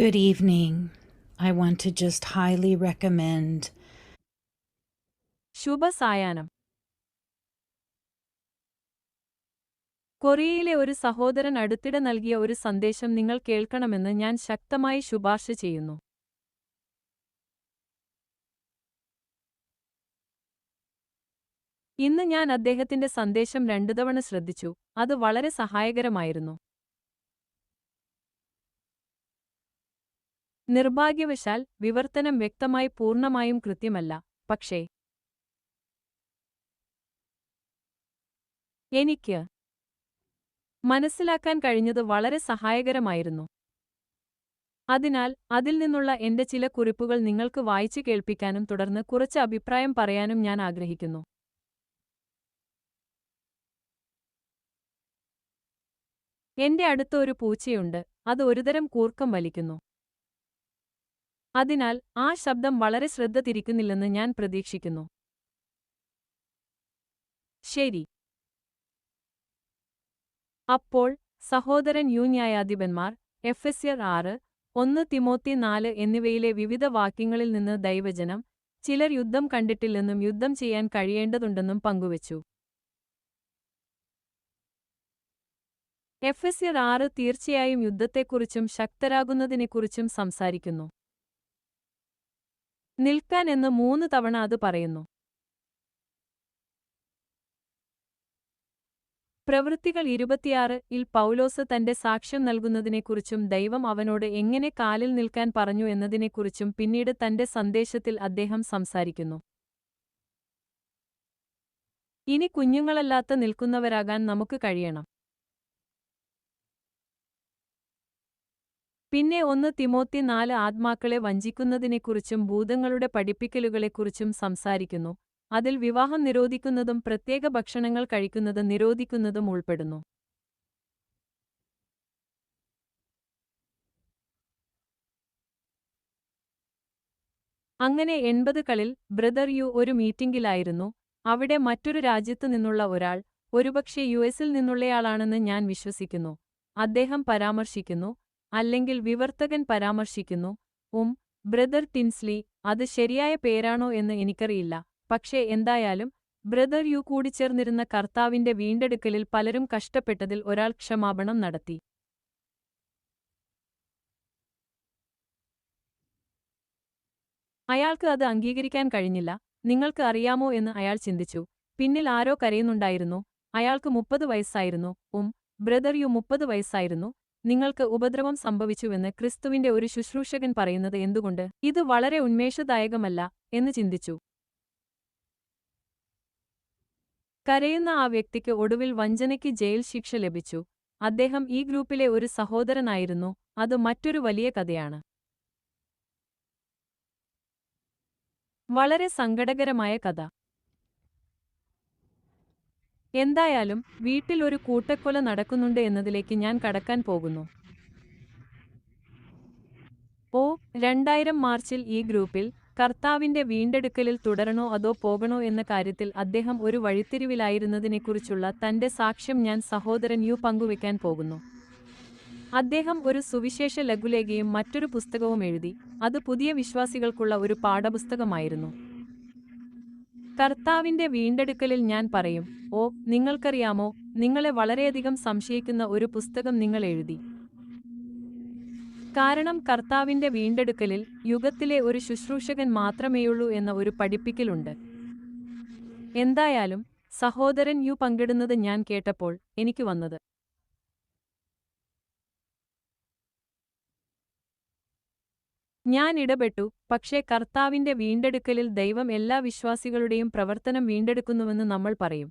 Good evening. I want to just highly recommend ശുഭസായാഹ്നം. കൊറിയയിലെ ഒരു സഹോദരൻ അടുത്തിടെ നൽകിയ ഒരു സന്ദേശം നിങ്ങൾ കേൾക്കണമെന്ന് ഞാൻ ശക്തമായി ശുപാർശ ചെയ്യുന്നു. ഇന്ന് ഞാൻ അദ്ദേഹത്തിന്റെ സന്ദേശം രണ്ടുതവണ ശ്രദ്ധിച്ചു, അത് വളരെ സഹായകരമായിരുന്നു. നിർഭാഗ്യവശാൽ വിവർത്തനം വ്യക്തമായി പൂർണ്ണമായും കൃത്യമല്ല, പക്ഷേ എനിക്ക് മനസ്സിലാക്കാൻ കഴിഞ്ഞത് വളരെ സഹായകരമായിരുന്നു. അതിനാൽ അതിൽ നിന്നുള്ള എന്റെ ചില കുറിപ്പുകൾ നിങ്ങൾക്ക് വായിച്ചു കേൾപ്പിക്കാനും തുടർന്ന് കുറച്ച് അഭിപ്രായം പറയാനും ഞാൻ ആഗ്രഹിക്കുന്നു. എന്റെ അടുത്ത് ഒരു പൂച്ചയുണ്ട്, അത് ഒരുതരം കൂർക്കം വലിക്കുന്നു. അതിനാൽ ആ ശബ്ദം വളരെ ശ്രദ്ധ തിരിക്കുന്നില്ലെന്ന് ഞാൻ പ്രതീക്ഷിക്കുന്നു. ശരി. അപ്പോൾ സഹോദരൻ യു ന്യായാധിപന്മാർ, എഫെസ്യർ 6, 1 തിമോത്തി 4 എന്നിവയിലെ വിവിധ വാക്യങ്ങളിൽ നിന്ന് ദൈവജനം, ചിലർ യുദ്ധം കണ്ടിട്ടില്ലെന്നും യുദ്ധം ചെയ്യാൻ കഴിയേണ്ടതുണ്ടെന്നും പങ്കുവച്ചു. എഫെസ്യർ 6 തീർച്ചയായും യുദ്ധത്തെക്കുറിച്ചും ശക്തരാകുന്നതിനെക്കുറിച്ചും സംസാരിക്കുന്നു. നിൽക്കാൻ എന്ന് 3 തവണ അത് പറയുന്നു. പ്രവൃത്തികൾ 26-ൽ പൗലോസ് തന്റെ സാക്ഷ്യം നൽകുന്നതിനെക്കുറിച്ചും ദൈവം അവനോട് എങ്ങനെ കാലിൽ നിൽക്കാൻ പറഞ്ഞു എന്നതിനെക്കുറിച്ചും പിന്നീട് തന്റെ സന്ദേശത്തിൽ അദ്ദേഹം സംസാരിക്കുന്നു. ഇനി കുഞ്ഞുങ്ങളല്ലാത്ത നിൽക്കുന്നവരാകാൻ നമുക്ക് കഴിയണം. പിന്നെ 1 തിമോത്തി 4 ആത്മാക്കളെ വഞ്ചിക്കുന്നതിനെക്കുറിച്ചും ഭൂതങ്ങളുടെ പഠിപ്പിക്കലുകളെക്കുറിച്ചും സംസാരിക്കുന്നു. അതിൽ വിവാഹം നിരോധിക്കുന്നതും പ്രത്യേക ഭക്ഷണങ്ങൾ കഴിക്കുന്നത് നിരോധിക്കുന്നതും ഉൾപ്പെടുന്നു. അങ്ങനെ 80കളിൽ ബ്രദർ യു ഒരു മീറ്റിംഗിലായിരുന്നു. അവിടെ മറ്റൊരു രാജ്യത്തു നിന്നുള്ള ഒരാൾ, ഒരുപക്ഷെ യുഎസിൽ നിന്നുള്ളയാളാണെന്ന് ഞാൻ വിശ്വസിക്കുന്നു, അദ്ദേഹം പരാമർശിക്കുന്നു, അല്ലെങ്കിൽ വിവർത്തകൻ പരാമർശിക്കുന്നു, ബ്രദർ ടിൻസ്ലി. അത് ശരിയായ പേരാണോ എന്ന് എനിക്കറിയില്ല, പക്ഷേ എന്തായാലും ബ്രദർ യു കൂടിച്ചേർന്നിരുന്ന കർത്താവിന്റെ വീണ്ടെടുക്കലിൽ പലരും കഷ്ടപ്പെട്ടതിൽ ഒരാൾ ക്ഷമാപണം നടത്തി. അയാൾക്ക് അത് അംഗീകരിക്കാൻ കഴിഞ്ഞില്ല. നിങ്ങൾക്ക് അറിയാമോ എന്ന് അയാൾ ചിന്തിച്ചു. പിന്നിൽ ആരോ കരയുന്നുണ്ടായിരുന്നു. അയാൾക്ക് 30 വയസ്സായിരുന്നു. ബ്രദർ യു 30 വയസ്സായിരുന്നു. നിങ്ങൾക്ക് ഉപദ്രവം സംഭവിച്ചുവെന്ന് ക്രിസ്തുവിന്റെ ഒരു ശുശ്രൂഷകൻ പറയുന്നത് എന്തുകൊണ്ട് ഇത് വളരെ ഉന്മേഷദായകമല്ല എന്ന് ചിന്തിച്ചു. കരയുന്ന ആ വ്യക്തിക്ക് ഒടുവിൽ വഞ്ചനയ്ക്ക് ജയിൽ ശിക്ഷ ലഭിച്ചു. അദ്ദേഹം ഈ ഗ്രൂപ്പിലെ ഒരു സഹോദരനായിരുന്നു. അത് മറ്റൊരു വലിയ കഥയാണ്. വളരെ സങ്കടകരമായ കഥ. എന്തായാലും വീട്ടിൽ ഒരു കൂട്ടക്കൊല നടക്കുന്നുണ്ട് എന്നതിലേക്ക് ഞാൻ കടക്കാൻ പോകുന്നു. 2000 മാർച്ചിൽ ഈ ഗ്രൂപ്പിൽ കർത്താവിന്റെ വീണ്ടെടുക്കലിൽ തുടരണോ അതോ പോകണോ എന്ന കാര്യത്തിൽ അദ്ദേഹം ഒരു വഴിത്തിരിവിലായിരുന്നതിനെക്കുറിച്ചുള്ള തന്റെ സാക്ഷ്യം ഞാൻ സഹോദരൻ യു പങ്കുവെക്കാൻ പോകുന്നു. അദ്ദേഹം ഒരു സുവിശേഷ ലഘുലേഖയും മറ്റൊരു പുസ്തകവും എഴുതി. അത് പുതിയ വിശ്വാസികൾക്കുള്ള ഒരു പാഠപുസ്തകമായിരുന്നു. കർത്താവിന്റെ വീണ്ടെടുക്കലിൽ ഞാൻ പറയും, നിങ്ങൾക്കറിയാമോ, നിങ്ങളെ വളരെയധികം സംശയിക്കുന്ന ഒരു പുസ്തകം നിങ്ങൾ എഴുതി. കാരണം കർത്താവിന്റെ വീണ്ടെടുക്കലിൽ യുഗത്തിലെ ഒരു ശുശ്രൂഷകൻ മാത്രമേയുള്ളൂ എന്ന ഒരു പഠിപ്പിക്കലുണ്ട്. എന്തായാലും സഹോദരൻ യു പങ്കിടുന്നത് ഞാൻ കേട്ടപ്പോൾ എനിക്ക് വന്നത് ഞാൻ ഇടപെട്ടു. പക്ഷേ കർത്താവിന്റെ വീണ്ടെടുക്കലിൽ ദൈവം എല്ലാ വിശ്വാസികളുടെയും പ്രവർത്തനം വീണ്ടെടുക്കുന്നുവെന്ന് നമ്മൾ പറയും.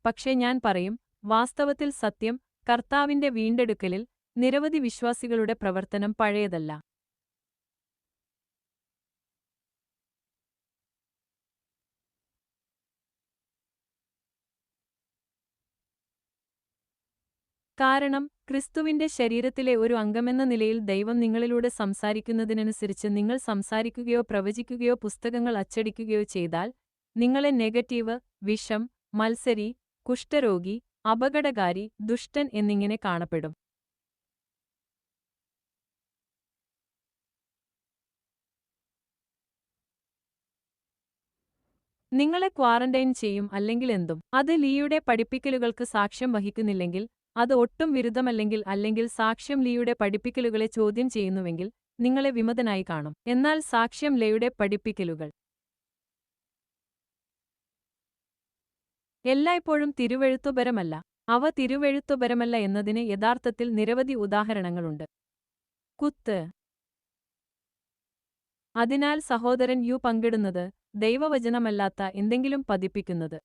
പക്ഷേ ഞാൻ പറയും, വാസ്തവത്തിൽ സത്യം, കർത്താവിന്റെ വീണ്ടെടുക്കലിൽ നിരവധി വിശ്വാസികളുടെ പ്രവർത്തനം പഴയതല്ല. കാരണം ക്രിസ്തുവിന്റെ ശരീരത്തിലെ ഒരു അംഗമെന്ന നിലയിൽ ദൈവം നിങ്ങളിലൂടെ സംസാരിക്കുന്നതിനനുസരിച്ച് നിങ്ങൾ സംസാരിക്കുകയോ പ്രവചിക്കുകയോ പുസ്തകങ്ങൾ അച്ചടിക്കുകയോ ചെയ്താൽ, നിങ്ങളെ നെഗറ്റീവ്, വിഷം, മത്സരി, കുഷ്ഠരോഗി, അപകടകാരി, ദുഷ്ടൻ എന്നിങ്ങനെ കാണപ്പെടും. നിങ്ങളെ ക്വാറന്റൈൻ ചെയ്യും അല്ലെങ്കിൽ എന്തും. അത് ലീയുടെ പഠിപ്പിക്കലുകൾക്ക് സാക്ഷ്യം വഹിക്കുന്നില്ലെങ്കിൽ, അത് ഒട്ടും വിരുദ്ധമല്ലെങ്കിൽ അല്ലെങ്കിൽ സാക്ഷ്യം ലീയുടെ പഠിപ്പിക്കലുകളെ ചോദ്യം ചെയ്യുന്നുവെങ്കിൽ, നിങ്ങളെ വിമതനായി കാണും. എന്നാൽ സാക്ഷ്യം ലീയുടെ പഠിപ്പിക്കലുകൾ എല്ലായ്പ്പോഴും തിരുവെഴുത്തുപരമല്ല. അവ തിരുവെഴുത്തുപരമല്ല എന്നതിന് യഥാർത്ഥത്തിൽ നിരവധി ഉദാഹരണങ്ങളുണ്ട്. കുത്ത്. അതിനാൽ സഹോദരൻ യു പങ്കിടുന്നത് ദൈവവചനമല്ലാത്ത എന്തെങ്കിലും പതിപ്പിക്കുന്നത്.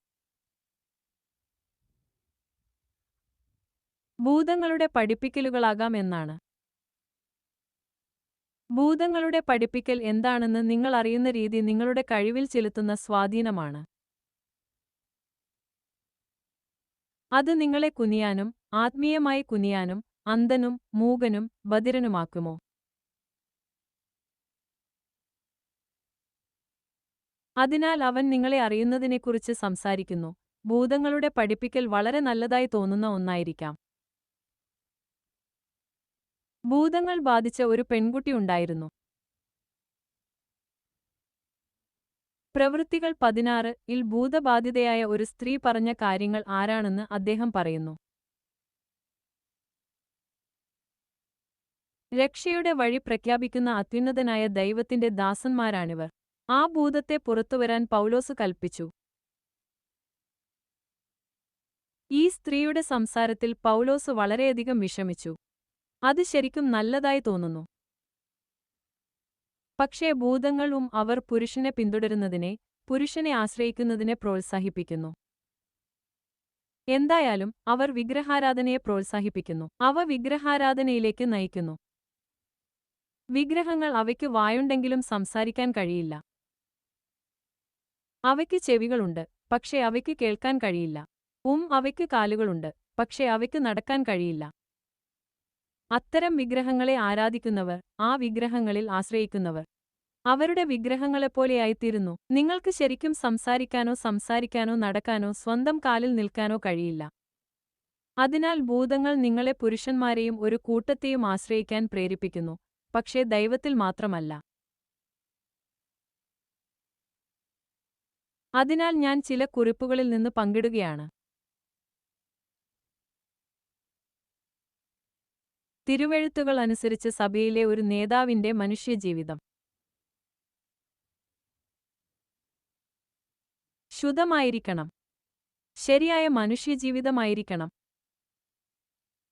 ഭൂതങ്ങളുടെ പഠിപ്പിക്കലുകളാകാം എന്നാണ്. ഭൂതങ്ങളുടെ പഠിപ്പിക്കൽ എന്താണെന്ന് നിങ്ങൾ അറിയുന്ന രീതി നിങ്ങളുടെ കഴിവിൽ ചെലുത്തുന്ന സ്വാധീനമാണ്. അത് നിങ്ങളെ കുനിയാനും ആത്മീയമായി കുനിയാനും അന്ധനും മൂകനും ബധിരനുമാക്കുമോ? അതിനാൽ അവൻ നിങ്ങളെ അറിയുന്നതിനെക്കുറിച്ച് സംസാരിക്കുന്നു. ഭൂതങ്ങളുടെ പഠിപ്പിക്കൽ വളരെ നല്ലതായി തോന്നുന്ന ഒന്നായിരിക്കാം. ഭൂതങ്ങൾ ബാധിച്ച ഒരു പെൺകുട്ടി ഉണ്ടായിരുന്നു. പ്രവൃത്തികൾ 16-ൽ ഭൂതബാധിതയായ ഒരു സ്ത്രീ പറഞ്ഞ കാര്യങ്ങൾ ആരാണെന്ന് അദ്ദേഹം പറയുന്നു. രക്ഷയുടെ വഴി പ്രഖ്യാപിക്കുന്ന അത്യുന്നതനായ ദൈവത്തിന്റെ ദാസന്മാരാണിവർ. ആ ഭൂതത്തെ പുറത്തുവരാൻ പൗലോസ് കൽപ്പിച്ചു. ഈ സ്ത്രീയുടെ സംസാരത്തിൽ പൗലോസ് വളരെയധികം വിഷമിച്ചു. അത് ശരിക്കും നല്ലതായി തോന്നുന്നു. പക്ഷേ ഭൂതങ്ങളും അവർ പുരുഷനെ പിന്തുടരുന്നതിനെ, പുരുഷനെ ആശ്രയിക്കുന്നതിനെ പ്രോത്സാഹിപ്പിക്കുന്നു. എന്തായാലും അവർ വിഗ്രഹാരാധനയെ പ്രോത്സാഹിപ്പിക്കുന്നു. അവ വിഗ്രഹാരാധനയിലേക്ക് നയിക്കുന്നു. വിഗ്രഹങ്ങൾ അവയ്ക്ക് വായുണ്ടെങ്കിലും സംസാരിക്കാൻ കഴിയില്ല. അവയ്ക്ക് ചെവികളുണ്ട്, പക്ഷേ അവയ്ക്ക് കേൾക്കാൻ കഴിയില്ല. അവയ്ക്ക് കാലുകളുണ്ട്, പക്ഷേ അവയ്ക്ക് നടക്കാൻ കഴിയില്ല. അത്തരം വിഗ്രഹങ്ങളെ ആരാധിക്കുന്നവർ, ആ വിഗ്രഹങ്ങളിൽ ആശ്രയിക്കുന്നവർ, അവരുടെ വിഗ്രഹങ്ങളെപ്പോലെയായിത്തീരുന്നു. നിങ്ങൾക്ക് ശരിക്കും സംസാരിക്കാനോ നടക്കാനോ സ്വന്തം കാലിൽ നിൽക്കാനോ കഴിയില്ല. അതിനാൽ ഭൂതങ്ങൾ നിങ്ങളെ പുരുഷന്മാരെയും ഒരു കൂട്ടത്തെയും ആശ്രയിക്കാൻ പ്രേരിപ്പിക്കുന്നു, പക്ഷേ ദൈവത്തിൽ മാത്രമല്ല. അതിനാൽ ഞാൻ ചില കുറിപ്പുകളിൽ നിന്ന് പങ്കിടുകയാണ്. തിരുവെഴുത്തുകൾ അനുസരിച്ച് സഭയിലെ ഒരു നേതാവിന്റെ മനുഷ്യജീവിതം. ശുദ്ധമായിരിക്കണം. ശരിയായ മനുഷ്യജീവിതമായിരിക്കണം.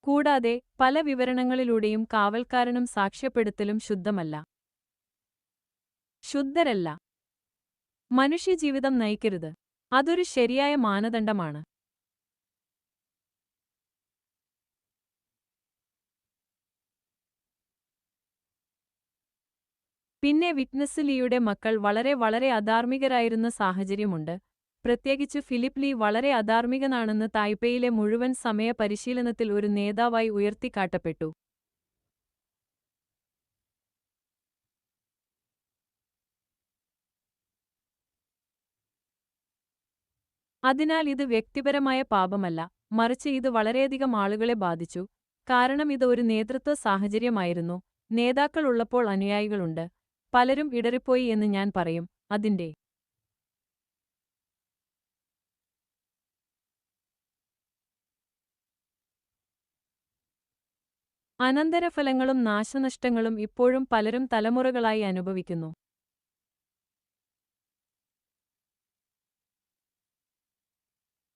കൂടാതെ പല വിവരണങ്ങളിലൂടെയും കാവൽക്കാരനും സാക്ഷ്യപ്പെടുത്തലും ശുദ്ധമല്ല. ശുദ്ധരല്ല. മനുഷ്യജീവിതം നയിക്കരുത്. അതൊരു ശരിയായ മാനദണ്ഡമാണ്. പിന്നെ വിറ്റ്നസ് ലീയുടെ മക്കൾ വളരെ അധാർമികരായിരുന്ന സാഹചര്യമുണ്ട്. പ്രത്യേകിച്ച് ഫിലിപ്പ് ലീ വളരെ അധാർമികനാണെന്ന് തായ്പേയിലെ മുഴുവൻ സമയ പരിശീലനത്തിൽ ഒരു നേതാവായി ഉയർത്തിക്കാട്ടപ്പെട്ടു. അതിനാൽ ഇത് വ്യക്തിപരമായ പാപമല്ല, മറിച്ച് ഇത് വളരെയധികം ആളുകളെ ബാധിച്ചു. കാരണം ഇത് ഒരു നേതൃത്വ സാഹചര്യമായിരുന്നു. നേതാക്കൾ ഉള്ളപ്പോൾ അനുയായികളുണ്ട്. പലരും ഇടറിപ്പോയി എന്ന് ഞാൻ പറയും. അതിന്റെ അനന്തരഫലങ്ങളും നാശനഷ്ടങ്ങളും ഇപ്പോഴും പലരും തലമുറകളായി അനുഭവിക്കുന്നു.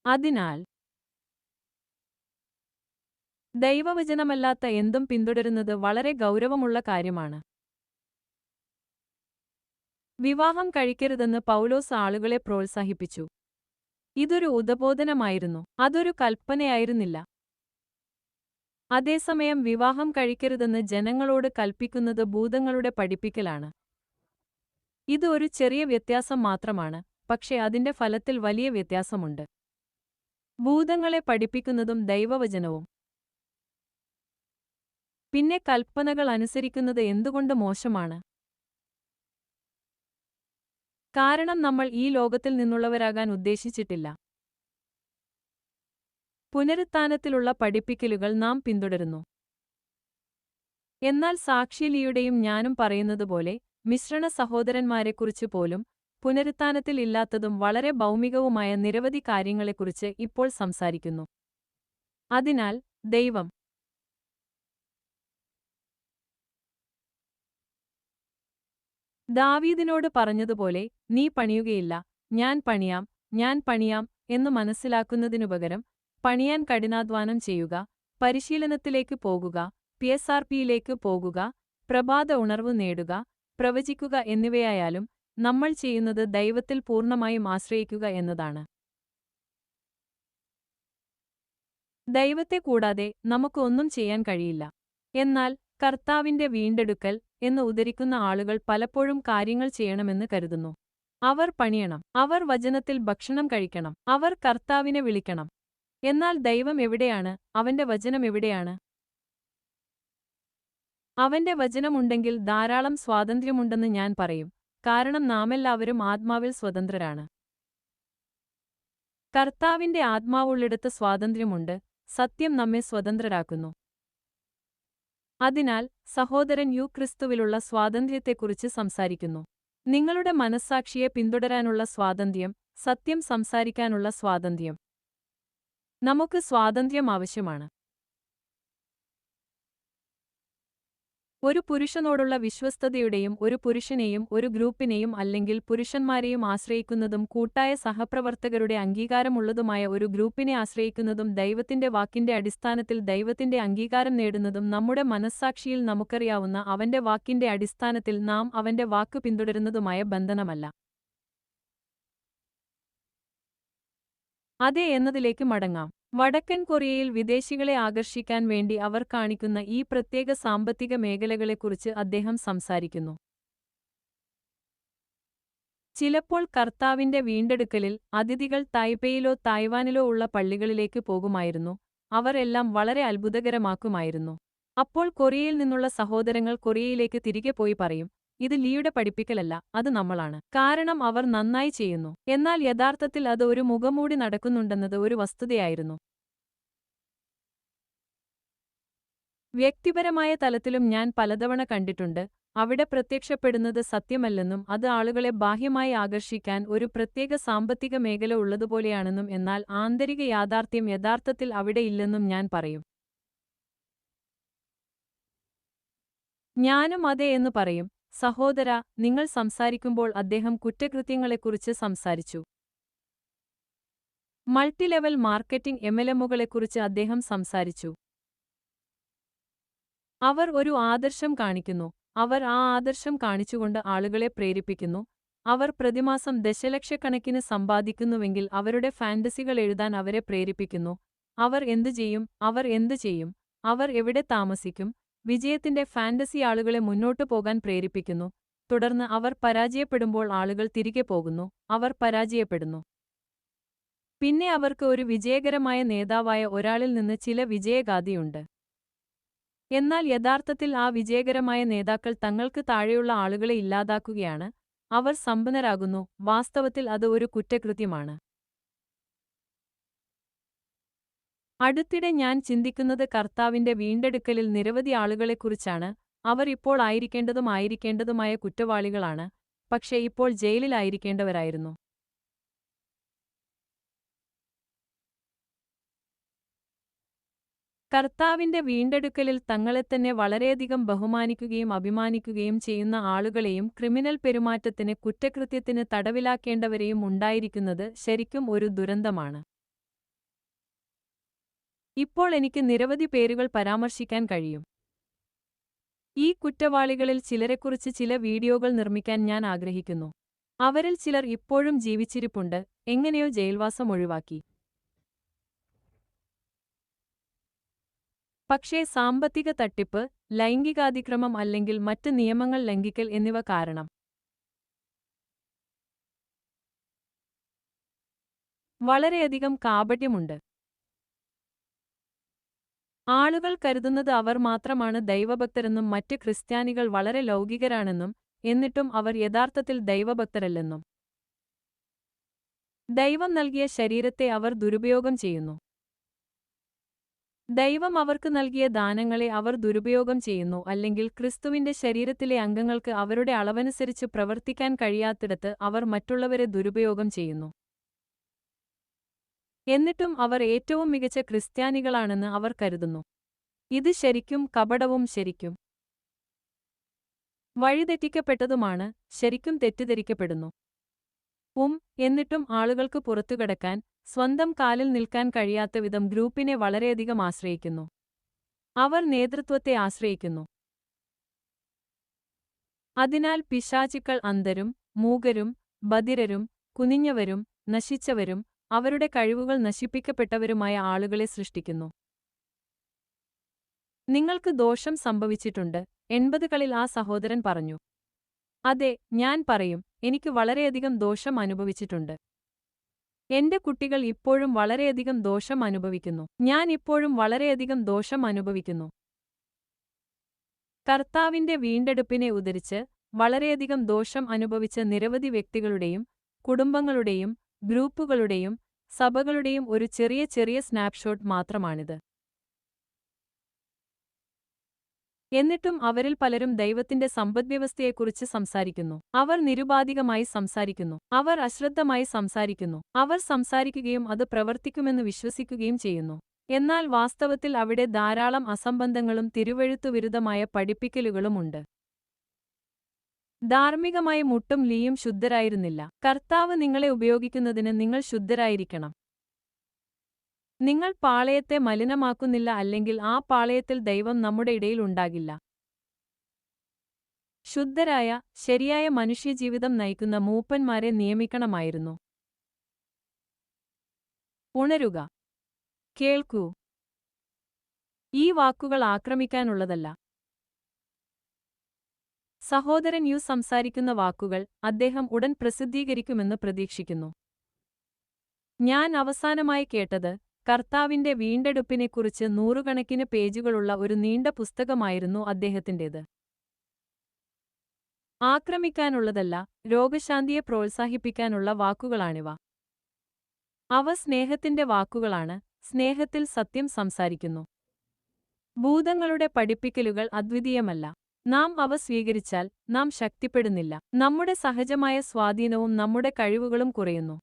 അതിനാൽ ദൈവവചനമല്ലാത്ത എന്തും പിന്തുടരുന്നത് വളരെ ഗൗരവമുള്ള കാര്യമാണ്. വിവാഹം കഴിക്കരുതെന്ന് പൗലോസ് ആളുകളെ പ്രോത്സാഹിപ്പിച്ചു. ഇതൊരു ഉദ്ബോധനമായിരുന്നു. അതൊരു കൽപ്പനയായിരുന്നില്ല. അതേസമയം വിവാഹം കഴിക്കരുതെന്ന് ജനങ്ങളോട് കൽപ്പിക്കുന്നത് ഭൂതങ്ങളുടെ പഠിപ്പിക്കലാണ്. ഇത് ഒരു ചെറിയ വ്യത്യാസം മാത്രമാണ്, പക്ഷേ അതിന്റെ ഫലത്തിൽ വലിയ വ്യത്യാസമുണ്ട്. ഭൂതങ്ങളെ പഠിപ്പിക്കുന്നതും ദൈവവചനവും. പിന്നെ കൽപ്പനകൾ അനുസരിക്കുന്നത് എന്തുകൊണ്ട് മോശമാണ്? കാരണം നമ്മൾ ഈ ലോകത്തിൽ നിന്നുള്ളവരാകാൻ ഉദ്ദേശിച്ചിട്ടില്ല. പുനരുത്ഥാനത്തിലുള്ള പഠിപ്പിക്കലുകൾ നാം പിന്തുടരുന്നു. എന്നാൽ സാക്ഷി ലീയുടെയും ഞാനും പറയുന്നതുപോലെ മിശ്രണ സഹോദരന്മാരെക്കുറിച്ച് പോലും പുനരുത്ഥാനത്തിൽ ഇല്ലാത്തതും വളരെ ഭൗമികവുമായ നിരവധി കാര്യങ്ങളെക്കുറിച്ച് ഇപ്പോൾ സംസാരിക്കുന്നു. അതിനാൽ ദൈവം ദാവീദിനോട് പറഞ്ഞതുപോലെ, നീ പണിയുകയില്ല, ഞാൻ പണിയാം എന്നു മനസ്സിലാക്കുന്നതിനുപകരം, പണിയാൻ കഠിനാധ്വാനം ചെയ്യുക, പരിശീലനത്തിലേക്ക് പോകുക, PSRPയിലേക്ക് പോകുക, പ്രഭാത ഉണർവ് നേടുക, പ്രവചിക്കുക എന്നിവയായാലും നമ്മൾ ചെയ്യുന്നത് ദൈവത്തിൽ പൂർണ്ണമായും ആശ്രയിക്കുക എന്നതാണ്. ദൈവത്തെ കൂടാതെ നമുക്ക് ഒന്നും ചെയ്യാൻ കഴിയില്ല. എന്നാൽ കർത്താവിന്റെ വീണ്ടെടുക്കൽ എന്ന് ഉദ്ധരിക്കുന്ന ആളുകൾ പലപ്പോഴും കാര്യങ്ങൾ ചെയ്യണമെന്ന് കരുതുന്നു. അവർ പണിയണം, അവർ വചനത്തിൽ ഭക്ഷണം കഴിക്കണം, അവർ കർത്താവിനെ വിളിക്കണം. എന്നാൽ ദൈവം എവിടെയാണ്? അവന്റെ വചനം എവിടെയാണ്? അവന്റെ വചനമുണ്ടെങ്കിൽ ധാരാളം സ്വാതന്ത്ര്യമുണ്ടെന്ന് ഞാൻ പറയും, കാരണം നാമെല്ലാവരും ആത്മാവിൽ സ്വതന്ത്രരാണ്. കർത്താവിന്റെ ആത്മാവുള്ളിടത്ത് സ്വാതന്ത്ര്യമുണ്ട്, സത്യം നമ്മെ സ്വതന്ത്രരാക്കുന്നു. അതിനാൽ സഹോദരൻ ക്രിസ്തുവിലുള്ള സ്വാതന്ത്ര്യത്തെക്കുറിച്ച് സംസാരിക്കുന്നു. നിങ്ങളുടെ മനസ്സാക്ഷിയെ പിന്തുടരാനുള്ള സ്വാതന്ത്ര്യം, സത്യം സംസാരിക്കാനുള്ള സ്വാതന്ത്ര്യം. നമുക്ക് സ്വാതന്ത്ര്യം ആവശ്യമാണ്. ഒരു പുരുഷനോടുള്ള വിശ്വസ്തതയുടെയും ഒരു പുരുഷനെയും ഒരു ഗ്രൂപ്പിനെയും അല്ലെങ്കിൽ പുരുഷന്മാരെയും ആശ്രയിക്കുന്നതും കൂട്ടായ സഹപ്രവർത്തകരുടെ അംഗീകാരമുള്ളതുമായ ഒരു ഗ്രൂപ്പിനെ ആശ്രയിക്കുന്നതും ദൈവത്തിന്റെ വാക്കിന്റെ അടിസ്ഥാനത്തിൽ ദൈവത്തിന്റെ അംഗീകാരം നേടുന്നതും നമ്മുടെ മനസ്സാക്ഷിയിൽ നമുക്കറിയാവുന്ന അവന്റെ വാക്കിന്റെ അടിസ്ഥാനത്തിൽ നാം അവന്റെ വാക്ക് പിന്തുടരുന്നതുമായ ബന്ധനമല്ല. അതെ എന്നതിലേക്ക് മടങ്ങാം. വടക്കൻ കൊറിയയിൽ വിദേശികളെ ആകർഷിക്കാൻ വേണ്ടി അവർ കാണിക്കുന്ന ഈ പ്രത്യേക സാമ്പത്തിക മേഖലകളെക്കുറിച്ച് അദ്ദേഹം സംസാരിക്കുന്നു. ചിലപ്പോൾ കർത്താവിന്റെ വീണ്ടെടുക്കലിൽ അതിഥികൾ തായ്പേയിലോ തായ്വാനിലോ ഉള്ള പള്ളികളിലേക്ക് പോകുമായിരുന്നു. അവർ എല്ലാം വളരെ അത്ഭുതകരമാക്കുമായിരുന്നു. അപ്പോൾ കൊറിയയിൽ നിന്നുള്ള സഹോദരങ്ങൾ കൊറിയയിലേക്ക് തിരികെ പോയി പറയും, ഇത് ലീയുടെ പഠിപ്പിക്കലല്ല, അത് നമ്മളാണ്. കാരണം അവർ നന്നായി ചെയ്യുന്നു. എന്നാൽ യഥാർത്ഥത്തിൽ അത് ഒരു മുഖംമൂടി നടക്കുന്നുണ്ടെന്നത് ഒരു വസ്തുതയായിരുന്നു. വ്യക്തിപരമായ തലത്തിലും ഞാൻ പലതവണ കണ്ടിട്ടുണ്ട്, അവിടെ പ്രത്യക്ഷപ്പെടുന്നത് സത്യമല്ലെന്നും അത് ആളുകളെ ബാഹ്യമായി ആകർഷിക്കാൻ ഒരു പ്രത്യേക സാമ്പത്തിക മേഖല ഉള്ളതുപോലെയാണെന്നും എന്നാൽ ആന്തരിക യാഥാർത്ഥ്യം യഥാർത്ഥത്തിൽ അവിടെ ഇല്ലെന്നും ഞാൻ പറയും. ഞാനും അതെ എന്ന് പറയും. സഹോദരാ, നിങ്ങൾ സംസാരിക്കുമ്പോൾ അദ്ദേഹം കുറ്റകൃത്യങ്ങളെക്കുറിച്ച് സംസാരിച്ചു. മൾട്ടിലെവൽ മാർക്കറ്റിംഗ് MLMകളെക്കുറിച്ച് അദ്ദേഹം സംസാരിച്ചു. അവർ ഒരു ആദർശം കാണിക്കുന്നു, അവർ ആ ആദർശം കാണിച്ചുകൊണ്ട് ആളുകളെ പ്രേരിപ്പിക്കുന്നു. അവർ പ്രതിമാസം ദശലക്ഷക്കണക്കിന് സമ്പാദിക്കുന്നുവെങ്കിൽ അവരുടെ ഫാന്റസികൾ എഴുതാൻ അവരെ പ്രേരിപ്പിക്കുന്നു. അവർ എന്തു ചെയ്യും, അവർ എവിടെ താമസിക്കും. വിജയത്തിന്റെ ഫാന്റസി ആളുകളെ മുന്നോട്ടു പോകാൻ പ്രേരിപ്പിക്കുന്നു. തുടർന്ന് അവർ പരാജയപ്പെടുമ്പോൾ ആളുകൾ തിരികെ പോകുന്നു, അവർ പരാജയപ്പെടുന്നു. പിന്നെ അവർക്ക് ഒരു വിജയകരമായ നേതാവായ ഒരാളിൽ നിന്ന് ചില വിജയഗാഥയുണ്ട്. എന്നാൽ യഥാർത്ഥത്തിൽ ആ വിജയകരമായ നേതാക്കൾ തങ്ങൾക്ക് താഴെയുള്ള ആളുകളെ ഇല്ലാതാക്കുകയാണ്. അവർ സമ്പന്നരാകുന്നു. വാസ്തവത്തിൽ അത് ഒരു കുറ്റകൃത്യമാണ്. അടുത്തിടെ ഞാൻ ചിന്തിക്കുന്നത് കർത്താവിന്റെ വീണ്ടെടുക്കലിൽ നിരവധി ആളുകളെക്കുറിച്ചാണ്. അവർ ഇപ്പോൾ ആയിരിക്കേണ്ടതുമായ കുറ്റവാളികളാണ്, പക്ഷേ ഇപ്പോൾ ജയിലിലായിരിക്കേണ്ടവരായിരുന്നു. കർത്താവിന്റെ വീണ്ടെടുക്കലിൽ തങ്ങളെത്തന്നെ വളരെയധികം ബഹുമാനിക്കുകയും അഭിമാനിക്കുകയും ചെയ്യുന്ന ആളുകളെയും ക്രിമിനൽ പെരുമാറ്റത്തിന് കുറ്റകൃത്യത്തിന് തടവിലാക്കേണ്ടവരെയും ഉണ്ടായിരിക്കുന്നത് ശരിക്കും ഒരു ദുരന്തമാണ്. ഇപ്പോൾ എനിക്ക് നിരവധി പേരുകൾ പരാമർശിക്കാൻ കഴിയും. ഈ കുറ്റവാളികളിൽ ചിലരെക്കുറിച്ച് ചില വീഡിയോകൾ നിർമ്മിക്കാൻ ഞാൻ ആഗ്രഹിക്കുന്നു. അവരിൽ ചിലർ ഇപ്പോഴും ജീവിച്ചിരിപ്പുണ്ട്, എങ്ങനെയോ ജയിൽവാസം ഒഴിവാക്കി. പക്ഷേ സാമ്പത്തിക തട്ടിപ്പ്, ലൈംഗികാതിക്രമം അല്ലെങ്കിൽ മറ്റ് നിയമങ്ങൾ ലംഘിക്കൽ എന്നിവ കാരണം വളരെയധികം കാപട്യമുണ്ട്. ആളുകൾ കരുതുന്നത് അവർ മാത്രമാണ് ദൈവഭക്തരെന്നും മറ്റ് ക്രിസ്ത്യാനികൾ വളരെ ലൗകികരാണെന്നും എന്നിട്ടും അവർ യഥാർത്ഥത്തിൽ ദൈവഭക്തരല്ലെന്നും. ദൈവം നൽകിയ ശരീരത്തെ അവർ ദുരുപയോഗം ചെയ്യുന്നു. ദൈവം അവർക്ക് നൽകിയ ദാനങ്ങളെ അവർ ദുരുപയോഗം ചെയ്യുന്നു, അല്ലെങ്കിൽ ക്രിസ്തുവിന്റെ ശരീരത്തിലെ അംഗങ്ങൾക്ക് അവരുടെ അളവനുസരിച്ച് പ്രവർത്തിക്കാൻ കഴിയാത്തിടത്ത് അവർ മറ്റുള്ളവരെ ദുരുപയോഗം ചെയ്യുന്നു. എന്നിട്ടും അവർ ഏറ്റവും മികച്ച ക്രിസ്ത്യാനികളാണെന്ന് അവർ കരുതുന്നു. ഇത് ശരിക്കും കപടവും ശരിക്കും വഴിതെറ്റിക്കപ്പെട്ടതുമാണ്, ശരിക്കും തെറ്റിദ്ധരിക്കപ്പെടുന്നു. എന്നിട്ടും ആളുകൾക്ക് പുറത്തുകടക്കാൻ, സ്വന്തം കാലിൽ നിൽക്കാൻ കഴിയാത്ത വിധം ഗ്രൂപ്പിനെ വളരെയധികം ആശ്രയിക്കുന്നു. അവർ നേതൃത്വത്തെ ആശ്രയിക്കുന്നു. അതിനാൽ പിശാചുക്കൾ അന്ധരും, മൂകരും, ബധിരരും, കുനിഞ്ഞവരും, നശിച്ചവരും, അവരുടെ കഴിവുകൾ നശിപ്പിക്കപ്പെട്ടവരുമായ ആളുകളെ സൃഷ്ടിക്കുന്നു. നിങ്ങൾക്ക് ദോഷം സംഭവിച്ചിട്ടുണ്ട്, 80കളിൽ ആ സഹോദരൻ പറഞ്ഞു. അതെ, ഞാൻ പറയും, എനിക്ക് വളരെയധികം ദോഷം അനുഭവിച്ചിട്ടുണ്ട്. എന്റെ കുട്ടികൾ ഇപ്പോഴും വളരെയധികം ദോഷം അനുഭവിക്കുന്നു. ഞാൻ ഇപ്പോഴും വളരെയധികം ദോഷം അനുഭവിക്കുന്നു. കർത്താവിന്റെ വീണ്ടെടുപ്പിനെ ഉദ്ധരിച്ച് വളരെയധികം ദോഷം അനുഭവിച്ച നിരവധി വ്യക്തികളുടെയും കുടുംബങ്ങളുടെയും ഗ്രൂപ്പുകളുടെയും സഭകളുടെയും ഒരു ചെറിയ ചെറിയ സ്നാപ്ഷോട്ട് മാത്രമാണിത്. എന്നിട്ടും അവരിൽ പലരും ദൈവത്തിന്റെ സമ്പദ്വ്യവസ്ഥയെക്കുറിച്ച് സംസാരിക്കുന്നു. അവർ നിരുപാധികമായി സംസാരിക്കുന്നു. അവർ അശ്രദ്ധമായി സംസാരിക്കുന്നു. അവർ സംസാരിക്കുകയും അത് പ്രവർത്തിക്കുമെന്ന് വിശ്വസിക്കുകയും ചെയ്യുന്നു. എന്നാൽ വാസ്തവത്തിൽ അവിടെ ധാരാളം അസംബന്ധങ്ങളും തിരുവെഴുത്തുവിരുദ്ധമായ പഠിപ്പിക്കലുകളുമുണ്ട്. ധാർമ്മികമായി മുട്ടും ലീയും ശുദ്ധരായിരുന്നില്ല. കർത്താവ് നിങ്ങളെ ഉപയോഗിക്കുന്നതിന് നിങ്ങൾ ശുദ്ധരായിരിക്കണം. നിങ്ങൾ പാളയത്തെ മലിനമാക്കുന്നില്ല, അല്ലെങ്കിൽ ആ പാളയത്തിൽ ദൈവം നമ്മുടെ ഇടയിൽ ഉണ്ടാകില്ല. ശുദ്ധരായ, ശരിയായ മനുഷ്യജീവിതം നയിക്കുന്ന മൂപ്പന്മാരെ നിയമിക്കണമായിരുന്നു. ഉണരുക, കേൾക്കൂ. ഈ വാക്കുകൾ ആക്രമിക്കാനുള്ളതല്ല. സഹോദരൻ യു സംസാരിക്കുന്ന വാക്കുകൾ അദ്ദേഹം ഉടൻ പ്രസിദ്ധീകരിക്കുമെന്ന് പ്രതീക്ഷിക്കുന്നു. ഞാൻ അവസാനമായി കേട്ടത് കർത്താവിന്റെ വീണ്ടെടുപ്പിനെക്കുറിച്ച് നൂറുകണക്കിന് പേജുകളുള്ള ഒരു നീണ്ട പുസ്തകമായിരുന്നു അദ്ദേഹത്തിന്റേത്. ആക്രമിക്കാനുള്ളതല്ല, രോഗശാന്തിയെ പ്രോത്സാഹിപ്പിക്കാനുള്ള വാക്കുകളാണിവ. അവ സ്നേഹത്തിന്റെ വാക്കുകളാണ്, സ്നേഹത്തിൽ സത്യം സംസാരിക്കുന്നു. ഭൂതങ്ങളുടെ പഠിപ്പിക്കലുകൾ അദ്വിതീയമല്ല. നാം അവ സ്വീകരിച്ചാൽ നാം ശക്തിപ്പെടുന്നില്ല. നമ്മുടെ സഹജമായ സ്വാധീനവും നമ്മുടെ കഴിവുകളും കുറയുന്നു.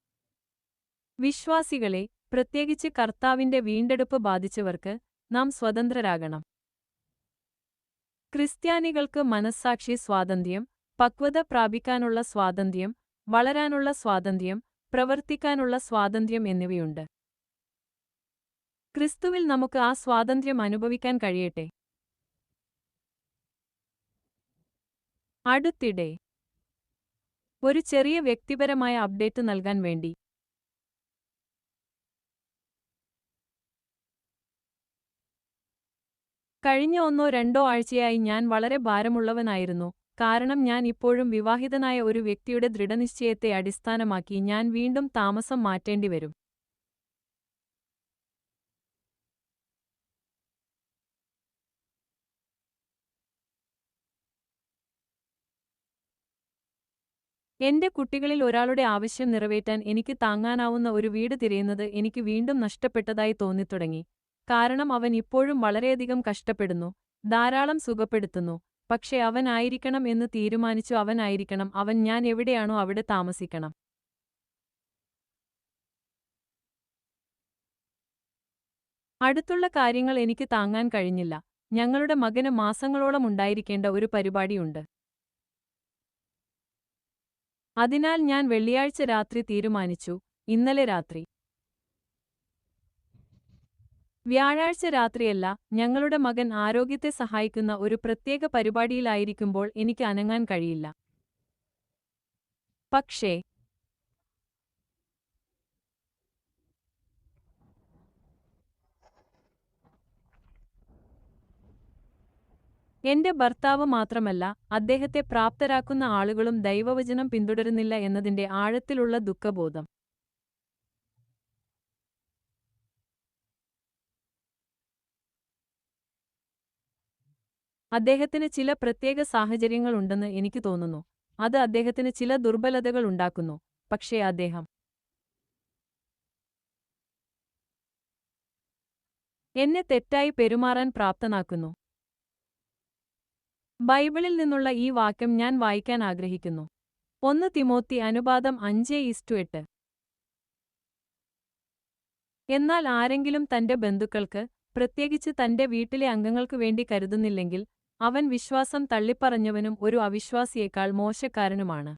വിശ്വാസികളെ, പ്രത്യേകിച്ച് കർത്താവിന്റെ വീണ്ടെടുപ്പ് ബാധിച്ചവർക്ക്, നാം സ്വതന്ത്രരാകണം. ക്രിസ്ത്യാനികൾക്ക് മനസ്സാക്ഷി സ്വാതന്ത്ര്യം, പക്വത പ്രാപിക്കാനുള്ള സ്വാതന്ത്ര്യം, വളരാനുള്ള സ്വാതന്ത്ര്യം, പ്രവർത്തിക്കാനുള്ള സ്വാതന്ത്ര്യം എന്നിവയുണ്ട്. ക്രിസ്തുവിൽ നമുക്ക് ആ സ്വാതന്ത്ര്യം അനുഭവിക്കാൻ കഴിയട്ടെ. അടുത്തിടെ ഒരു ചെറിയ വ്യക്തിപരമായ അപ്ഡേറ്റ് നൽകാൻ വേണ്ടി കഴിഞ്ഞ 1-2 ആഴ്ചയായി ഞാൻ വളരെ ഭാരമുള്ളവനായിരുന്നു, കാരണം ഞാൻ ഇപ്പോഴും വിവാഹിതനായ ഒരു വ്യക്തിയുടെ ദൃഢനിശ്ചയത്തെ അടിസ്ഥാനമാക്കി ഞാൻ വീണ്ടും താമസം മാറ്റേണ്ടിവരും. എന്റെ കുട്ടികളിൽ ഒരാളുടെ ആവശ്യം നിറവേറ്റാൻ എനിക്ക് താങ്ങാനാവുന്ന ഒരു വീട് തിരയുന്നത് എനിക്ക് വീണ്ടും നഷ്ടപ്പെട്ടതായി തോന്നിത്തുടങ്ങി, കാരണം അവൻ ഇപ്പോഴും വളരെയധികം കഷ്ടപ്പെടുന്നു, ധാരാളം സുഖപ്പെടുത്തുന്നു, പക്ഷേ അവൻ ആയിരിക്കണം എന്ന് തീരുമാനിച്ചു. അവൻ ഞാൻ എവിടെയാണോ അവിടെ താമസിക്കണം. അടുത്തുള്ള കാര്യങ്ങൾ എനിക്ക് താങ്ങാൻ കഴിഞ്ഞില്ല. ഞങ്ങളുടെ മകന് മാസങ്ങളോളം ഉണ്ടായിരിക്കേണ്ട ഒരു പരിപാടിയുണ്ട്. അതിനാൽ ഞാൻ വെള്ളിയാഴ്ച രാത്രി തീരുമാനിച്ചു, ഇന്നലെ രാത്രി. വ്യാഴാഴ്ച രാത്രിയല്ല, ഞങ്ങളുടെ മകൻ ആരോഗ്യത്തെ സഹായിക്കുന്ന ഒരു പ്രത്യേക പരിപാടിയിലായിരിക്കുമ്പോൾ എനിക്ക് അനങ്ങാൻ കഴിയില്ല. പക്ഷേ എന്റെ ഭർത്താവ് മാത്രമല്ല, അദ്ദേഹത്തെ പ്രാപ്തരാക്കുന്ന ആളുകളും ദൈവവചനം പിന്തുടരുന്നില്ല എന്നതിന്റെ ആഴത്തിലുള്ള ദുഃഖബോധം. അദ്ദേഹത്തിന് ചില പ്രത്യേക സാഹചര്യങ്ങളുണ്ടെന്ന് എനിക്ക് തോന്നുന്നു. അത് അദ്ദേഹത്തിന് ചില ദുർബലതകൾ ഉണ്ടാക്കുന്നു, പക്ഷേ അദ്ദേഹം എന്നെ തെറ്റായി പെരുമാറാൻ പ്രാപ്തനാക്കുന്നു. ബൈബിളിൽ നിന്നുള്ള ഈ വാക്യം ഞാൻ വായിക്കാൻ ആഗ്രഹിക്കുന്നു. 1 തിമോത്തി അനുപാതം 5:8. എന്നാൽ ആരെങ്കിലും തന്റെ ബന്ധുക്കൾക്ക്, പ്രത്യേകിച്ച് തന്റെ വീട്ടിലെ അംഗങ്ങൾക്കു വേണ്ടി കരുതുന്നില്ലെങ്കിൽ, അവൻ വിശ്വാസം തള്ളിപ്പറഞ്ഞവനും ഒരു അവിശ്വാസിയേക്കാൾ മോശക്കാരനുമാണ്.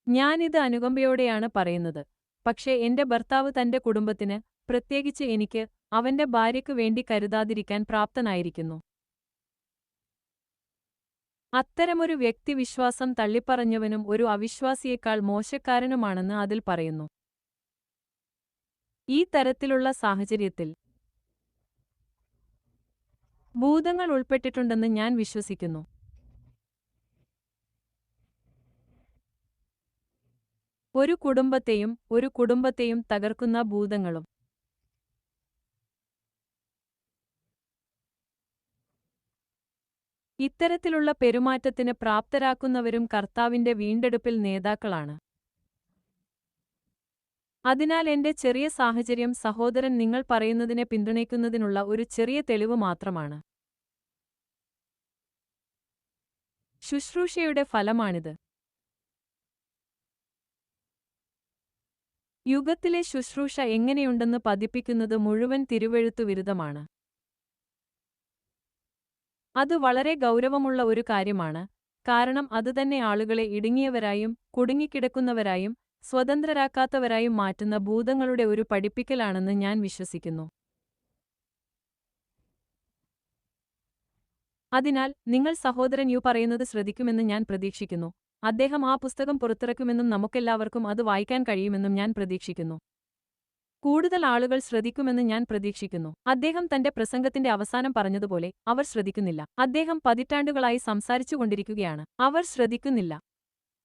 ഞാനിത് അനുകമ്പയോടെയാണ് പറയുന്നത്. പക്ഷേ എന്റെ ഭർത്താവ് തന്റെ കുടുംബത്തിന്, പ്രത്യേകിച്ച് എനിക്ക്, അവന്റെ ഭാര്യയ്ക്കു വേണ്ടി കരുതാതിരിക്കാൻ പ്രാപ്തനായിരിക്കുന്നു. അത്തരമൊരു വ്യക്തി വിശ്വാസം തള്ളിപ്പറഞ്ഞവനും ഒരു അവിശ്വാസിയേക്കാൾ മോശക്കാരനുമാണെന്ന് അതിൽ പറയുന്നു. ഈ തരത്തിലുള്ള സാഹചര്യത്തിൽ ഭൂതങ്ങൾ ഉൾപ്പെട്ടിട്ടുണ്ടെന്ന് ഞാൻ വിശ്വസിക്കുന്നു. ഒരു കുടുംബത്തെയും തകർക്കുന്ന ഭൂതങ്ങളും. ഇത്തരത്തിലുള്ള പെരുമാറ്റത്തിന് പ്രാപ്തരാക്കുന്നവരും കർത്താവിന്റെ വീണ്ടെടുപ്പിൽ നേതാക്കളാണ്. അതിനാൽ എന്റെ ചെറിയ സാഹചര്യം സഹോദരൻ നിങ്ങൾ പറയുന്നതിനെ പിന്തുണയ്ക്കുന്നതിനുള്ള ഒരു ചെറിയ തെളിവ് മാത്രമാണ്. ശുശ്രൂഷയുടെ ഫലമാണിത്. യുഗത്തിലെ ശുശ്രൂഷ എങ്ങനെയുണ്ടെന്ന് പതിപ്പിക്കുന്നത് മുഴുവൻ തിരുവെഴുത്തു വിരുദ്ധമാണ്. അത് വളരെ ഗൗരവമുള്ള ഒരു കാര്യമാണ്, കാരണം അതുതന്നെ ആളുകളെ ഇടുങ്ങിയവരായും കുടുങ്ങിക്കിടക്കുന്നവരായും സ്വതന്ത്രരാക്കാത്തവരായും മാറ്റുന്ന ഭൂതങ്ങളുടെ ഒരു പഠിപ്പിക്കലാണെന്ന് ഞാൻ വിശ്വസിക്കുന്നു. അതിനാൽ നിങ്ങൾ സഹോദരൻ യു പറയുന്നത് ശ്രദ്ധിക്കുമെന്ന് ഞാൻ പ്രതീക്ഷിക്കുന്നു. അദ്ദേഹം ആ പുസ്തകം പുറത്തിറക്കുമെന്നും നമുക്കെല്ലാവർക്കും അത് വായിക്കാൻ കഴിയുമെന്നും ഞാൻ പ്രതീക്ഷിക്കുന്നു. കൂടുതൽ ആളുകൾ ശ്രദ്ധിക്കുമെന്ന് ഞാൻ പ്രതീക്ഷിക്കുന്നു. അദ്ദേഹം തന്റെ പ്രസംഗത്തിന്റെ അവസാനം പറഞ്ഞതുപോലെ, അവർ ശ്രദ്ധിക്കുന്നില്ല. അദ്ദേഹം പതിറ്റാണ്ടുകളായി സംസാരിച്ചുകൊണ്ടിരിക്കുകയാണ്. അവർ ശ്രദ്ധിക്കുന്നില്ല.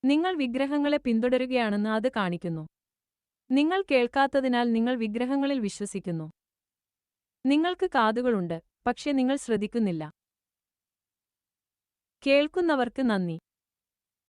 നിങ്ങൾ വിഗ്രഹങ്ങളെ പിന്തുടരുകയാണെന്ന് അത് കാണിക്കുന്നു. നിങ്ങൾ കേൾക്കാത്തതിനാൽ നിങ്ങൾ വിഗ്രഹങ്ങളിൽ വിശ്വസിക്കുന്നു. നിങ്ങൾക്ക് കാതുകളുണ്ട്, പക്ഷേ നിങ്ങൾ ശ്രദ്ധിക്കുന്നില്ല. കേൾക്കുന്നവർക്ക് നന്ദി.